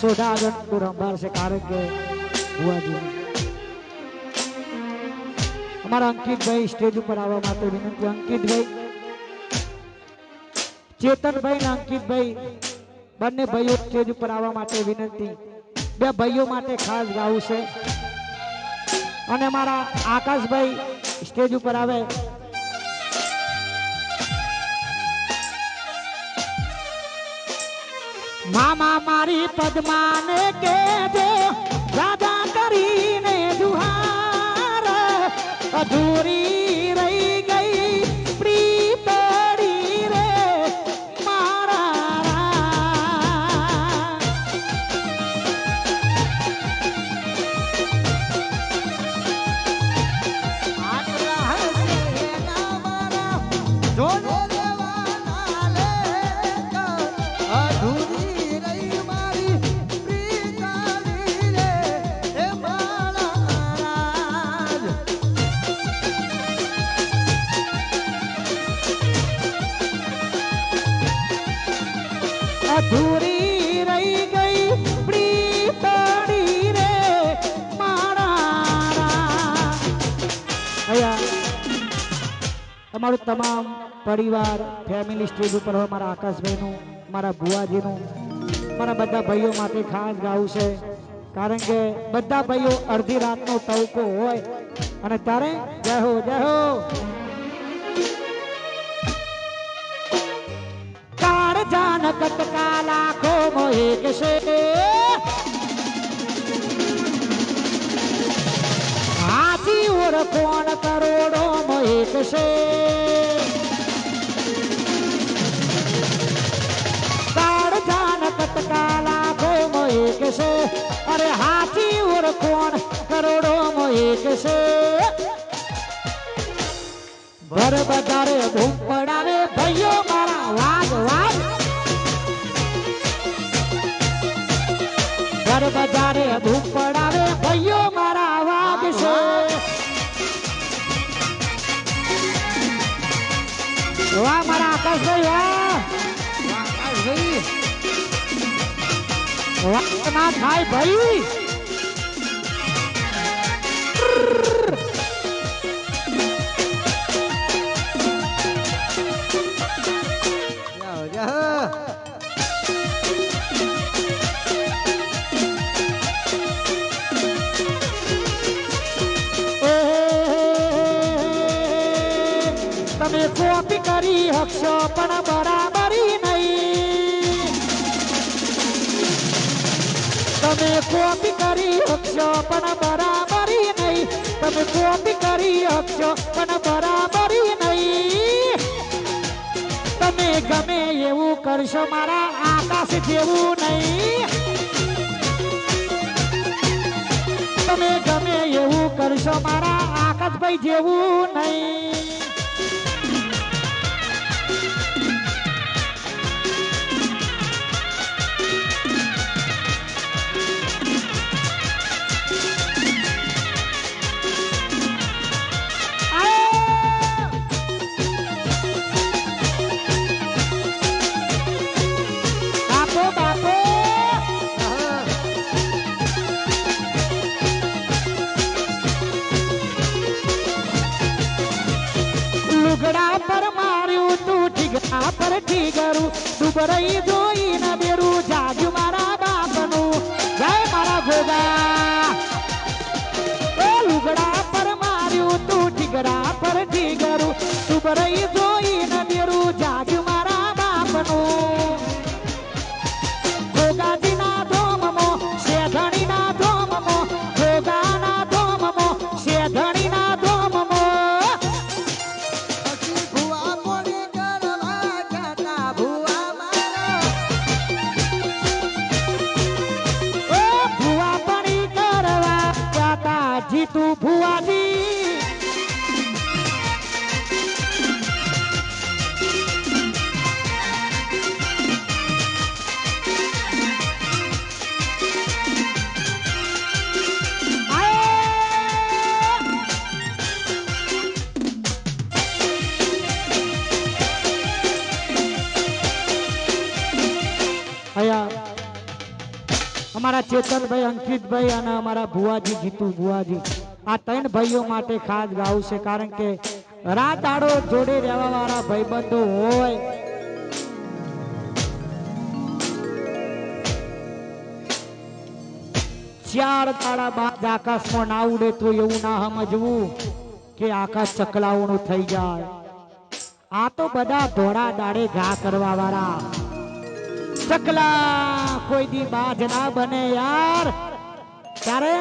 સોઢા આગળ રંભાર છે કારણ કે ભુવાજી અમારા અંકિતભાઈ સ્ટેજ ઉપર આવવા માટે વિનંતી. અંકિતભાઈ, ચેતનભાઈ ને અંકિતભાઈ બંને ભાઈઓ સ્ટેજ ઉપર આવવા માટે વિનંતી. બે ભાઈઓ માટે ખાસ ગાવું છે અને અમારા આકાશભાઈ સ્ટેજ ઉપર આવે. મામા મારી પદ્માને કેજો રાધા કરીને જુહાર અધૂરી રહી ગઈ પ્રી પડી રે મારા અધૂરી રહી ગઈ પ્રી પડી રે મારા. અહીંયા અમારું તમામ પરિવાર ફેમિલી સ્ટેજ ઉપર હોય. મારા આકાશભાઈનું, મારા ભુવાજીનું, મારા બધા ભાઈઓ માટે ખાસ ગાવું છે કારણ કે બધા ભાઈઓ અડધી રાતનો તવકો હોય અને ત્યારે જય હો જય હો. જાન કટકા લાખો મોહિક છે હાથી ઓળખોણ કરોડો મોહિક છે. કાળ જાન કટકા લાખો મોહિક છે અરે હાથી ઓળખોણ કરોડો મોહિક છે. ભર બજારે ધૂમ પડાવે ભાઈઓ મારા વાગ વાગ. ભર બજારે ધૂમ પડાવે ભાઈઓ મારા વાગ છે. વાહ મારા આકાશભાઈ વાહ આકાશભાઈ વાહ ના થાય ભાઈ. તમે કોપી કરી હકશો પણ બરાબરી નહીં. તમે કોપી કરી હકશો પણ બરાબરી નહીં. તમે કોપી કરી હકશો પણ બરાબરી નહીં. તમે ગમે એવું કરશો મારા આકાશ જેવું નહીં. તમે ગમે એવું કરશો મારા આકાશભાઈ જેવું નહીં. લુગડા પર માર્યું તું ઠીગડા પર ઠીગરું ડુબરઈ જોઈને બેરું જાજુ મારા બાપનું. જય મારા ભોગા. એ લુગડા પર માર્યું તું ઠીગડા પર ઠીગરું ડુબરઈ જોઈને બેરું જાજુ મારા બાપનું. ભોગાજીના ધોમમો શેધણીના ધોમમો ભોગાના ધોમમો શેધણીના ધોમમો. જીતું ભુવાજી અમારા ચેતનભાઈ, અંકિતભાઈ અને અમારા ભુવાજી, જીતુ ભુવાજી, આ ત્રણ ભાઈઓ માટે ખાસ ગાવું છે. કારણ કે રાત દાડો જોડે રહેવા વાળા ભાઈબંધો હોય. ચાર દાડા બાદ આકાશમાં ના ઉડે તો એવું ના સમજવું કે આકાશ ચકલાઓનું થઈ જાય. આ તો બધા ધોળા દાડે ઘા કરવા વાળા ચકલા કોઈ દી બાજ ના બને યાર. ત્યારે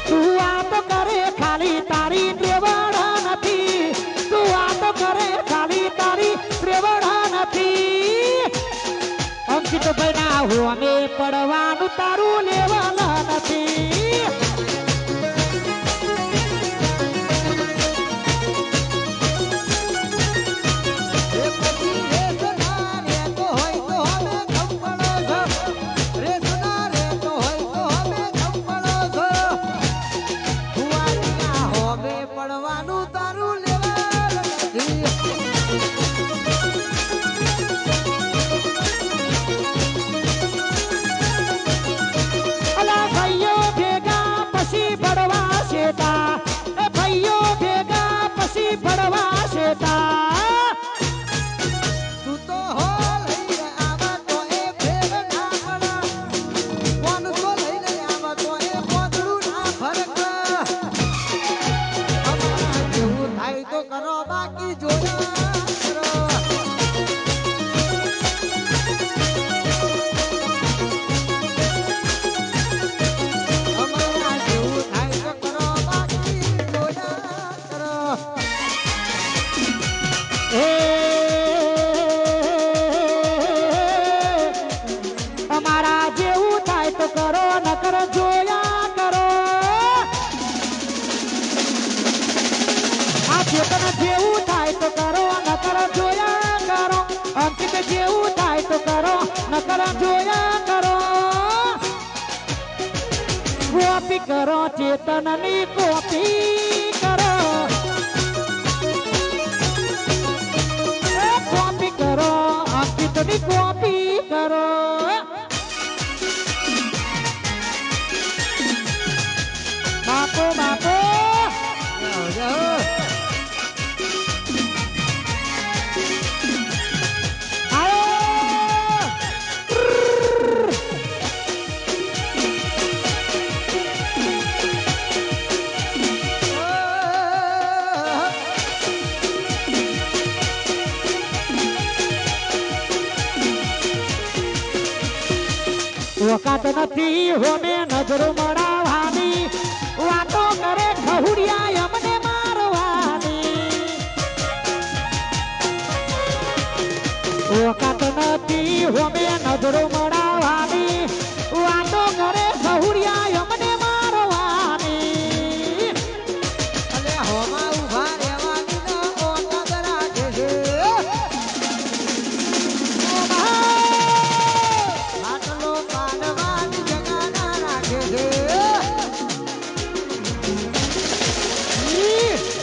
તું વાત કરે ખાલી તારી પ્રેવણ નથી. તું વાત કરે ખાલી તારી પ્રેવણ નથી. અંકિત ભાઈ ના હું અમે પડવાનું તારું લેવલ નથી. કોપી કરો ચેતનની કોપી કરો. કોપી કરો અંકિતની કોપી કરો. બાપો બાપો વખત નથી હોમે નજરો મળવાની. વાતો કરે ખહુડિયા અમને મારવાની. વખત નથી હોમે નજરો મળવાની. વાતો કરે ખહુડિયા અમને મારવાની. અલે હોમાં ઉભા રહેવાની ન ઓનદ રાખે છે. આટલો પાડવાની જગા ના રાખે છે.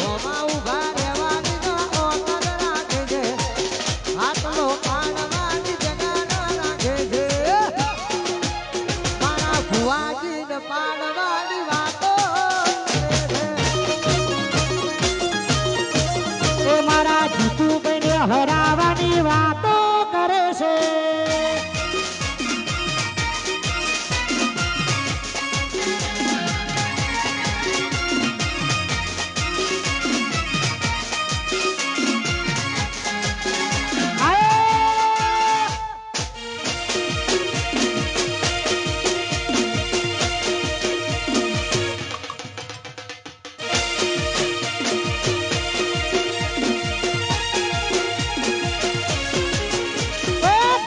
હોમાં ઉભા રહેવાની ન ઓનદ રાખે છે. આટલો પાડવાની જગા ના રાખે છે. મારા ભુવાજી ને પાડવાની વાતો એ મારા જીતુભાઈને હરાવાની વાતો કરે છે.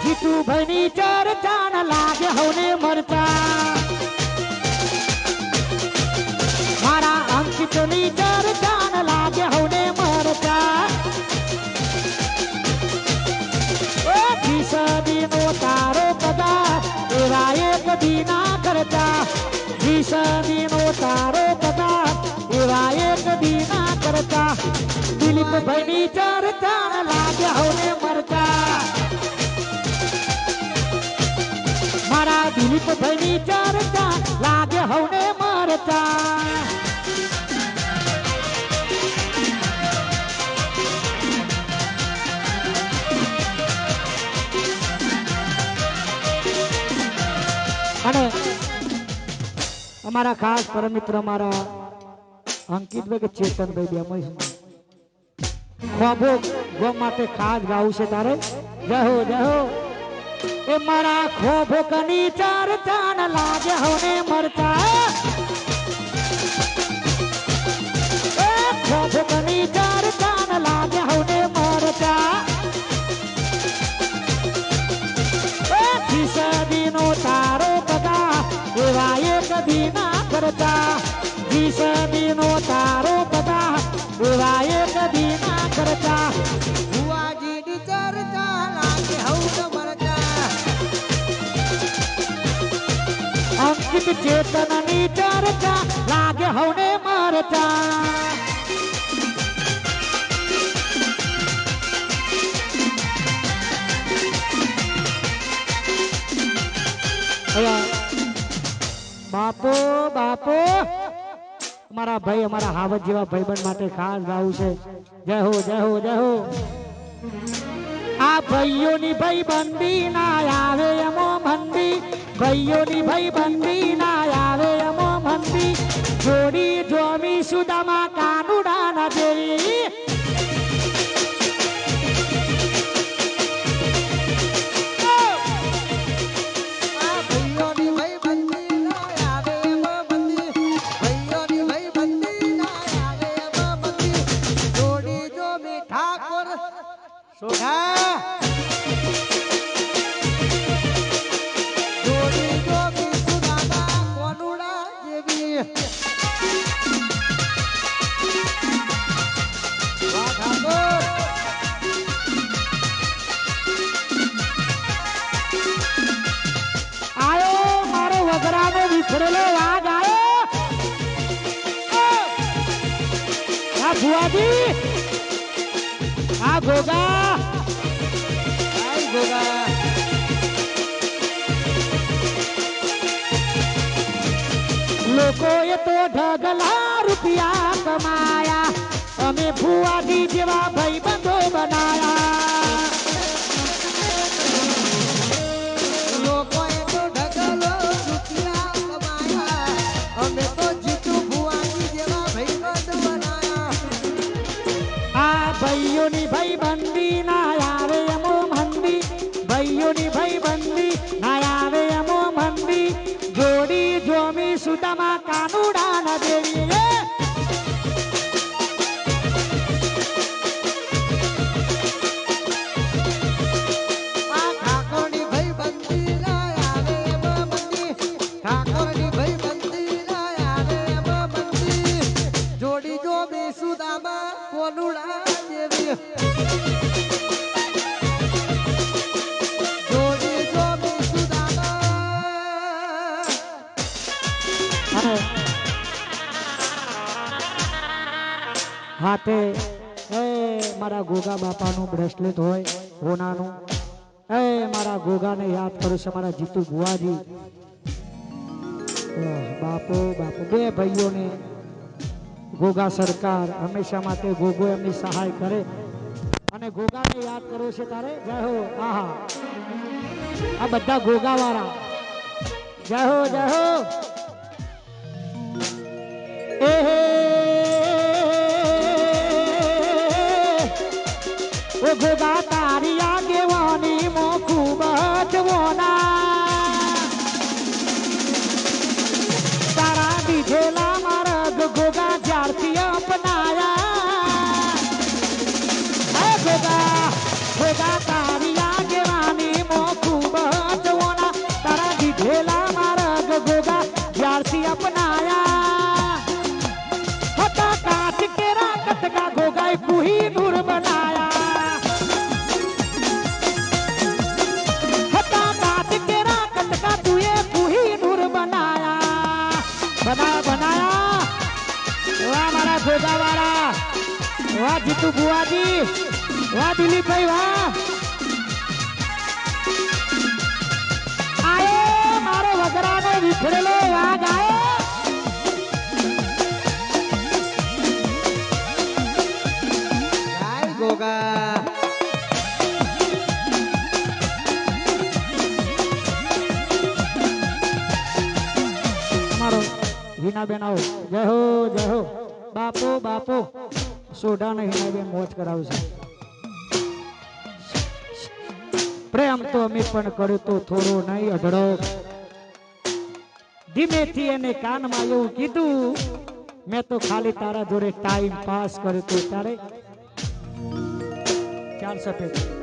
જીતુભાઈની ચર્ચા ન લાગે હવને મરતા. મારા અંકિતની ચર્ચા ન લાગે હવને મરતા. જીસદીનો તારો પગાર એવા એક દી ના કરતા. જીસદીનો તારો પગાર એવા એક દી ના કરતા. દિલીપભાઈની ચર્ચા ન લાગે હવને મરચા મારા દિલીપ ભાઈની ચર્ચા લાગે હવને મરચા અને અમારા ખાસ પરમ મિત્ર અમારા અંકિતભાઈ કે ચેતનભાઈ બે ખોબો ગો માટે ખાસ ગાવું છે તારે જય હો એ મારા ખોબો કની ચાર ચાન લાગે હોને મરતા એ ખોબો કની ચાર ચાન લાગે હોને મરતા એ જીસદીનો તારો બધા એવા એક દી ના કરતા જીસદીનો તારો બધા એવા એક દી ના કરતા ભુવાજીની ચર્ચા લાગે હવને મરચા અંકિત ચેતનની ચર્ચા લાગે હવને મરચા બાપો બાપો અમારા ભાઈ અમારા હાવજ જેવા ભાઈબંધ માટે ખાસ ગાવું છે જય હો જય હો જય હો આ ભાઈઓની ભાઈબંધી ના આવે એમો મંદી ભાઈઓની ભાઈબંધી ના આવે એમો મંદી જોડી જોમી સુદામા કાનુડા ના દેવી વિફરેલો વાઘ આવ્યો આ ભુવાજી આ ગોગા લોકોએ તો ઢગલા રૂપિયા કમાયા અમે ભુવાજી જેવા ભાઈબંધો બનાયા લોકોએ તો ઢગલો રૂપિયા કમાયા અમે તો જીતુ ભુવાજી જેવા ભાઈબંધ બનાયા આ ભાઈઓની ભાઈબંધી ના આવે એમો મંદી ભાઈઓની ભાઈબંધી ના આવે એમો મંદી જોડી જોમી સુદામા કાનુડા ના દેવી હાથે એ મારા ગોગા બાપાનું બ્રેસલેટ હોય હોનાનું એ મારા ગોગાને યાદ કરું છે મારા જીતુ ભુવાજી બાપો બાપો બે ભાઈઓને ગોગા સરકાર હંમેશા માટે ગોગો એમની સહાય કરે અને ગોગાને યાદ કરવો છે તારે જય હો આહા આ બધા ગોગા વાળા જય હો એ ઓ ગોગા તારી આગેવાની મો ખૂબ જ વોના તારા દીધેલા મારા ગોગા જ્યારથી અપનાયા ગોગા તારી આગેવાની મો ખૂબ જ વોના તારા દીધેલા મારા ગોગા જ્યારથી અપનાયા હતા કાચ કેરા કટકા ગોગાએ કુહી નૂર બનાયા બનાયા વાહ મારા ગોગા વાળા વાહ જીતુ ભુવાજી વાહ દિલીપભાઈ વાહ આયો મારો વગરાનો વિખરેલો વાઘ આયો જય ગોગા તમારો હિનાબેન આવો જય હો બાપો બાપો સોઢાને હિનાબેન મોજ કરાવશે પ્રેમ તો અમે પણ કર્યું તો થોડો નહીં અઢળો ધીમેથી એને કાનમાં એવું કીધું મેં તો ખાલી તારા જોડે ટાઈમ પાસ કર્યો તો ત્યારે ચાલ સફેદ